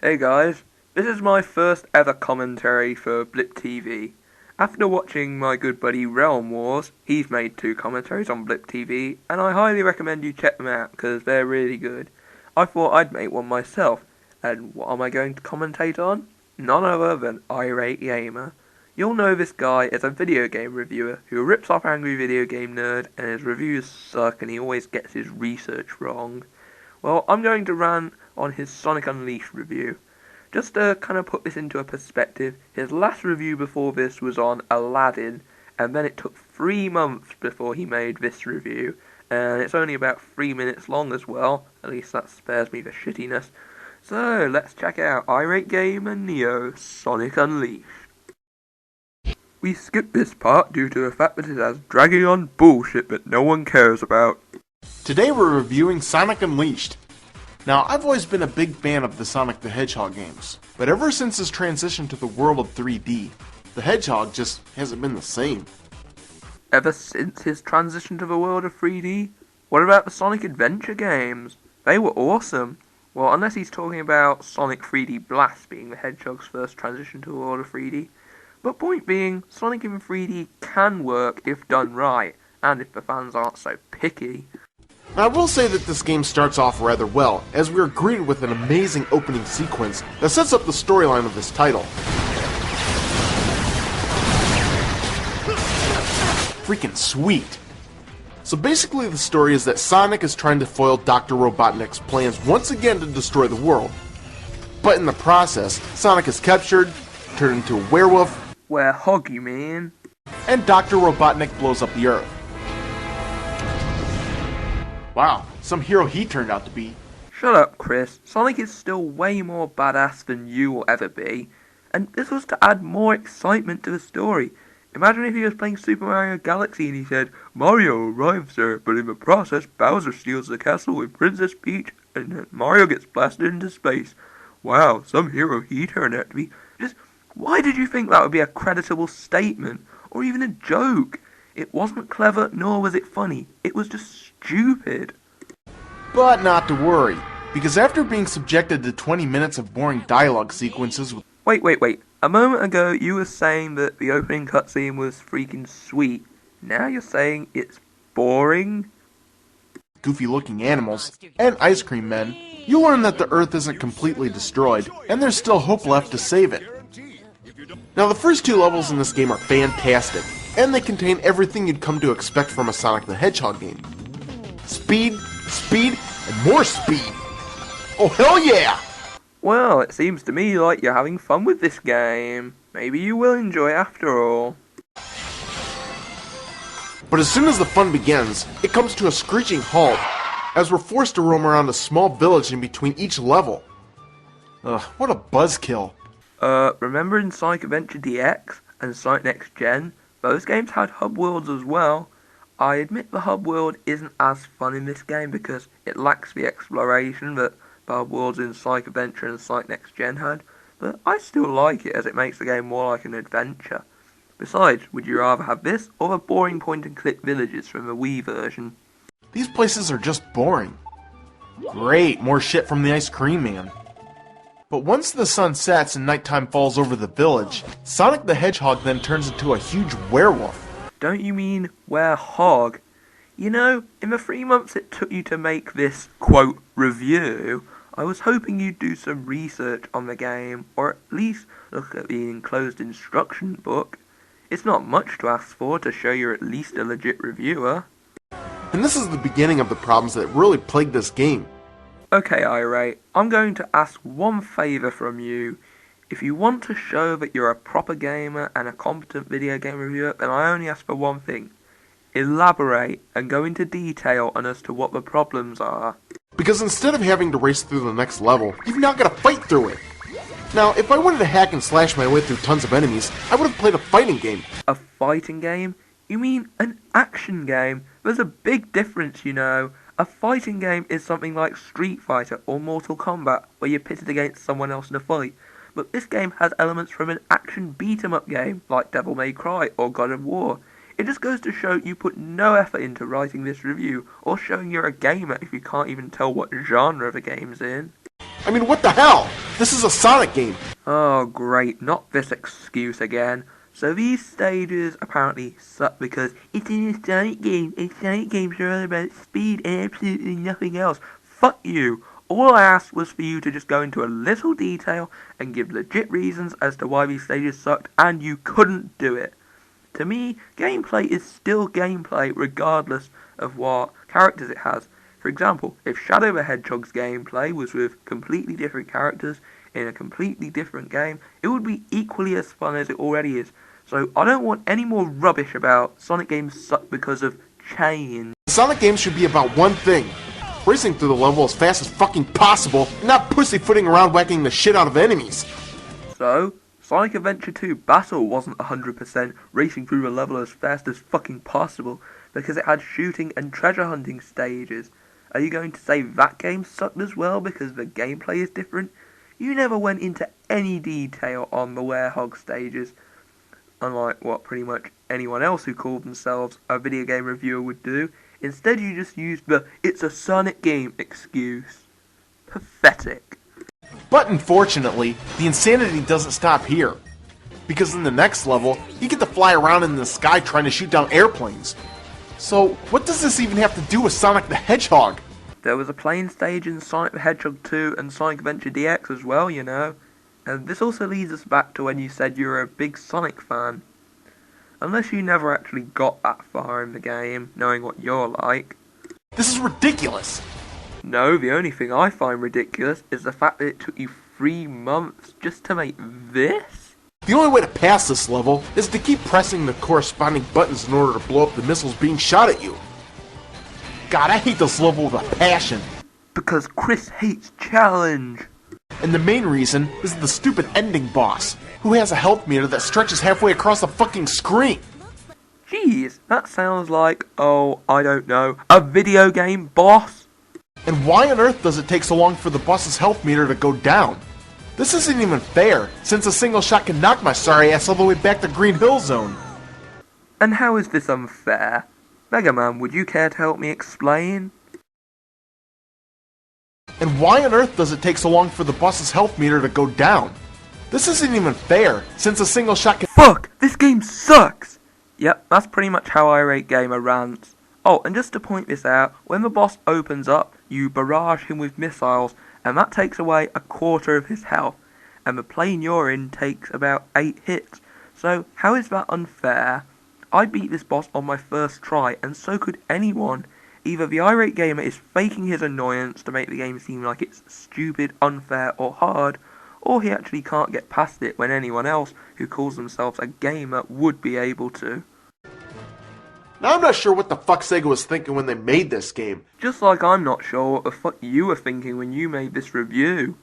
Hey guys, this is my first ever commentary for Blip TV. After watching my good buddy Realm Wars, he's made 2 commentaries on Blip TV, and I highly recommend you check them out because they're really good. I thought I'd make one myself, and what am I going to commentate on? None other than Irate Gamer. You'll know this guy as a video game reviewer who rips off angry video game nerd, and his reviews suck and he always gets his research wrong. Well, I'm going to rant on his Sonic Unleashed review. Just to kind of put this into a perspective, his last review before this was on Aladdin, and then it took 3 months before he made this review, and it's only about 3 minutes long as well, at least that spares me the shittiness. So, let's check out Irate Gamer Neo Sonic Unleashed. We skipped this part due to the fact that it has dragging on bullshit that no one cares about. Today we're reviewing Sonic Unleashed. Now, I've always been a big fan of the Sonic the Hedgehog games, but ever since his transition to the world of 3D, the Hedgehog just hasn't been the same. Ever since his transition to the world of 3D? What about the Sonic Adventure games? They were awesome. Well, unless he's talking about Sonic 3D Blast being the Hedgehog's first transition to the world of 3D. But point being, Sonic in 3D can work if done right, and if the fans aren't so picky. Now, I will say that this game starts off rather well, as we are greeted with an amazing opening sequence that sets up the storyline of this title. Freaking sweet. So basically the story is that Sonic is trying to foil Dr. Robotnik's plans once again to destroy the world. But in the process, Sonic is captured, turned into a werewolf, Werehog, you mean? and Dr. Robotnik blows up the Earth. Wow, some hero he turned out to be. Shut up, Chris. Sonic is still way more badass than you will ever be, and this was to add more excitement to the story. Imagine if he was playing Super Mario Galaxy and he said, "Mario arrives there, but in the process Bowser steals the castle with Princess Peach and then Mario gets blasted into space. Wow, some hero he turned out to be." Just, why did you think that would be a creditable statement, or even a joke? It wasn't clever, nor was it funny. It was just stupid. But not to worry, because after being subjected to 20 minutes of boring dialogue sequences with Wait. A moment ago you were saying that the opening cutscene was freaking sweet. Now you're saying it's boring? goofy-looking animals and ice cream men, you learn that the Earth isn't completely destroyed, and there's still hope left to save it. Now, the first 2 levels in this game are fantastic, and they contain everything you'd come to expect from a Sonic the Hedgehog game. Speed, and more speed! Oh, hell yeah! Well, it seems to me like you're having fun with this game. Maybe you will enjoy it after all. But as soon as the fun begins, it comes to a screeching halt, as we're forced to roam around a small village in between each level. Ugh, what a buzzkill. Remember in Sonic Adventure DX and Sonic Next Gen, those games had hub worlds as well. I admit the hub world isn't as fun in this game because it lacks the exploration that the hub worlds in Sonic Adventure and Sonic Next Gen had, but I still like it as it makes the game more like an adventure. Besides, would you rather have this or the boring point-and-click villages from the Wii version? These places are just boring. Great, more shit from the Ice Cream Man. But once the sun sets and nighttime falls over the village, Sonic the Hedgehog then turns into a huge werewolf. Don't you mean werehog? You know, in the 3 months it took you to make this, quote, review, I was hoping you'd do some research on the game, or at least look at the enclosed instruction book. It's not much to ask for to show you're at least a legit reviewer. And this is the beginning of the problems that really plague this game. Okay, Irate, I'm going to ask one favour from you. If you want to show that you're a proper gamer and a competent video game reviewer, then I only ask for one thing. Elaborate and go into detail on as to what the problems are. Because instead of having to race through the next level, you've now got to fight through it. Now, if I wanted to hack and slash my way through tons of enemies, I would have played a fighting game. A fighting game? You mean an action game? There's a big difference, you know. A fighting game is something like Street Fighter or Mortal Kombat, where you're pitted against someone else in a fight. But this game has elements from an action beat-em-up game, like Devil May Cry or God of War. It just goes to show you put no effort into writing this review, or showing you're a gamer if you can't even tell what genre the game's in. I mean, what the hell? This is a Sonic game. Oh great, not this excuse again. So these stages apparently suck because it's in a Sonic game, and Sonic games are all about speed and absolutely nothing else. Fuck you. All I asked was for you to just go into a little detail and give legit reasons as to why these stages sucked, and you couldn't do it. To me, gameplay is still gameplay regardless of what characters it has. For example, if Shadow the Hedgehog's gameplay was with completely different characters in a completely different game, it would be equally as fun as it already is. So I don't want any more rubbish about Sonic games suck because of change. Sonic games should be about one thing: racing through the level as fast as fucking possible, and not pussyfooting around whacking the shit out of enemies. So, Sonic Adventure 2 Battle wasn't 100% racing through the level as fast as fucking possible because it had shooting and treasure hunting stages. Are you going to say that game sucked as well because the gameplay is different? You never went into any detail on the Werehog stages, unlike what pretty much anyone else who called themselves a video game reviewer would do. Instead you just used the "it's a Sonic game" excuse. Pathetic. But unfortunately, the insanity doesn't stop here. Because in the next level, you get to fly around in the sky trying to shoot down airplanes. So, what does this even have to do with Sonic the Hedgehog? There was a plane stage in Sonic the Hedgehog 2 and Sonic Adventure DX as well, you know. And this also leads us back to when you said you were a big Sonic fan. Unless you never actually got that far in the game, knowing what you're like. This is ridiculous! No, the only thing I find ridiculous is the fact that it took you 3 months just to make this? The only way to pass this level is to keep pressing the corresponding buttons in order to blow up the missiles being shot at you. God, I hate this level with a passion. Because Chris hates challenge. And the main reason is the stupid ending boss, who has a health meter that stretches halfway across the fucking screen. Jeez, that sounds like, oh, I don't know, a video game boss? And why on earth does it take so long for the boss's health meter to go down? This isn't even fair, since a single shot can knock my sorry ass all the way back to Green Hill Zone. And how is this unfair? Mega Man, would you care to help me explain? And why on earth does it take so long for the boss's health meter to go down? This isn't even fair, since a single shot can— Fuck! This game sucks! Yep, that's pretty much how Irate Gamer rants. Oh, and just to point this out, when the boss opens up, you barrage him with missiles, and that takes away 1/4 of his health, and the plane you're in takes about 8 hits. So, how is that unfair? I beat this boss on my first try, and so could anyone. Either the Irate Gamer is faking his annoyance to make the game seem like it's stupid, unfair, or hard, or he actually can't get past it when anyone else who calls themselves a gamer would be able to. Now I'm not sure what the fuck Sega was thinking when they made this game. Just like I'm not sure what the fuck you were thinking when you made this review.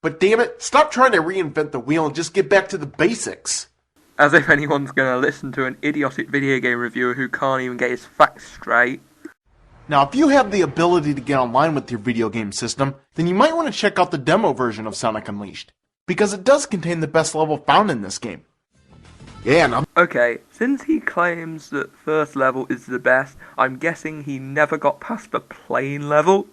But damn it, stop trying to reinvent the wheel and just get back to the basics. As if anyone's gonna listen to an idiotic video game reviewer who can't even get his facts straight. Now if you have the ability to get online with your video game system, then you might want to check out the demo version of Sonic Unleashed, because it does contain the best level found in this game. Yeah, now— Okay, since he claims that first level is the best, I'm guessing he never got past the plane level?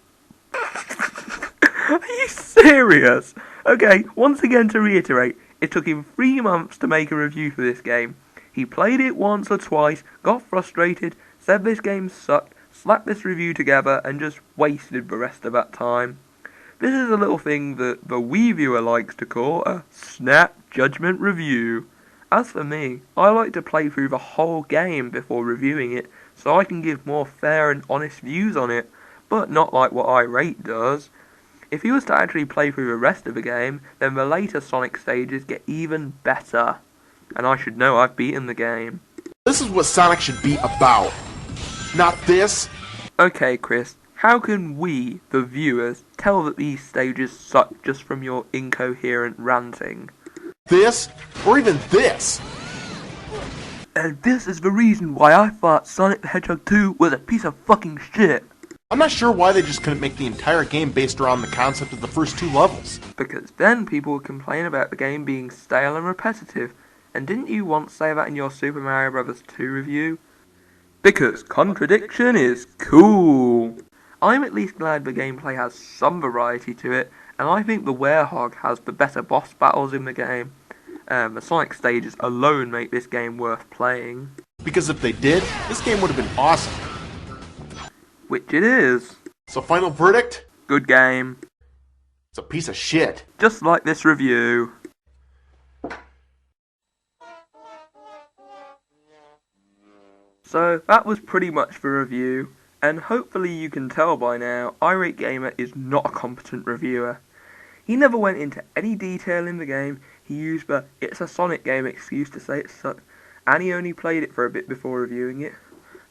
Are you serious? Okay, once again to reiterate, it took him 3 months to make a review for this game. He played it once or twice, got frustrated, said this game sucked, slapped this review together, and just wasted the rest of that time. This is a little thing that the Wii viewer likes to call a snap judgment review. As for me, I like to play through the whole game before reviewing it, so I can give more fair and honest views on it, but not like what Irate does. If he was to actually play through the rest of the game, then the later Sonic stages get even better. And I should know I've beaten the game. This is what Sonic should be about. Not this. Okay, Chris, how can we, the viewers, tell that these stages suck just from your incoherent ranting? This, or even this. And this is the reason why I thought Sonic the Hedgehog 2 was a piece of fucking shit. I'm not sure why they just couldn't make the entire game based around the concept of the first 2 levels. Because then people would complain about the game being stale and repetitive. And didn't you once say that in your Super Mario Bros. 2 review? Because contradiction is cool. I'm at least glad the gameplay has some variety to it, and I think the Werehog has the better boss battles in the game. The Sonic stages alone make this game worth playing. Because if they did, this game would have been awesome. Which it is. So final verdict? Good game. It's a piece of shit. Just like this review. So that was pretty much the review, and hopefully you can tell by now, Irate Gamer is not a competent reviewer. He never went into any detail in the game, he used the "it's a Sonic game" excuse to say it sucked, and he only played it for a bit before reviewing it.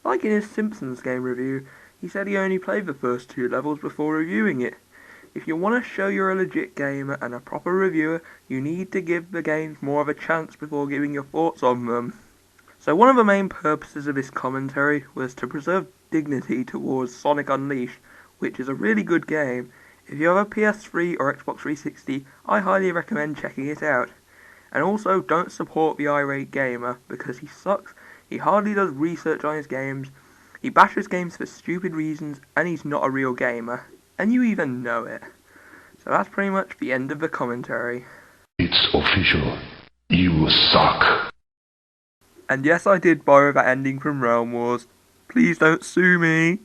Like in his Simpsons game review, he said he only played the first 2 levels before reviewing it. If you want to show you're a legit gamer and a proper reviewer, you need to give the games more of a chance before giving your thoughts on them. So one of the main purposes of this commentary was to preserve dignity towards Sonic Unleashed, which is a really good game. If you have a PS3 or Xbox 360, I highly recommend checking it out. And also, don't support the Irate Gamer, because he sucks, he hardly does research on his games, he bashes games for stupid reasons, and he's not a real gamer. And you even know it. So that's pretty much the end of the commentary. It's official. You suck. And yes, I did borrow that ending from Realm Wars. Please don't sue me.